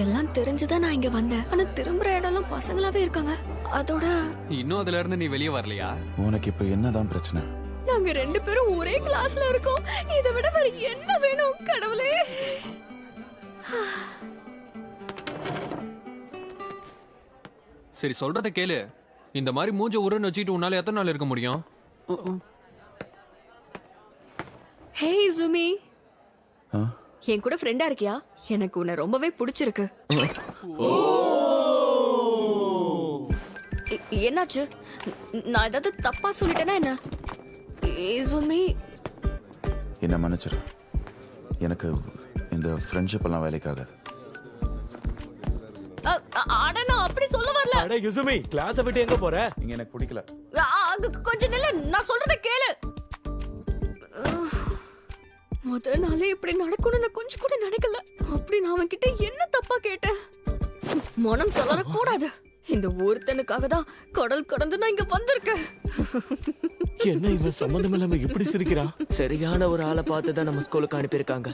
எல்லாம் தெரிஞ்சுதான் நான் இங்க வந்தேன். ஆனா திரும்புற இடம்லாம் பசங்களாவே இருக்காங்க. அதோட இன்னும் அதுல இருந்து நீ வெளியே வரலையா? உனக்கு இப்ப என்னதான் பிரச்சனை? நாங்க 2 பேரும் ஒரே கிளாஸ்ல இருக்கோம். இதை விட வேற என்ன வேணும் கடவுளே? சரி சொல்றத கேளு. இந்த மாதிரி மூஞ்ச உருன்னு வச்சுட்டு உன்னால எத்தனை நாள் இருக்க முடியும்? ஹே சுமி, ஆ? என் கூட ஃப்ரெண்டா இருக்கியா? எனக்கு உன்னை ரொம்பவே பிடிச்சிருக்கு. என்னாச்சு? நான் ஏதாவது தப்பா சொல்லிட்டேனா என்ன? சுமி, என்ன மன்னிச்சிரு. எனக்கு இந்த ஃப்ரெண்ட்ஷிப் எல்லாம் வேலைக்காகாது. அட நான் அப்படி சொல்ல வரல. அட யுசுமி, கிளாஸை விட்டு எங்க போற? இங்க எனக்கு பிடிக்கல. கொஞ்சம் நில்லு, நான் சொல்றத கேளு. முத நாளே இப்படி நடக்கும்னு நான் கொஞ்சம் கூட நினைக்கல. அப்படி நான் அவன்கிட்ட என்ன தப்பா கேட்டேன்? மனம் தளர கூடாது. இந்த ஒருத்தனுக்காக தான் கடல் கடந்து நான் இங்க வந்திருக்கேன். என்ன இவன் சம்பந்தம் இல்லாம இப்படி சிரிக்கிறான்? சரியான ஒரு ஆளை பார்த்து தான் நம்ம ஸ்கூலுக்கு அனுப்பியிருக்காங்க.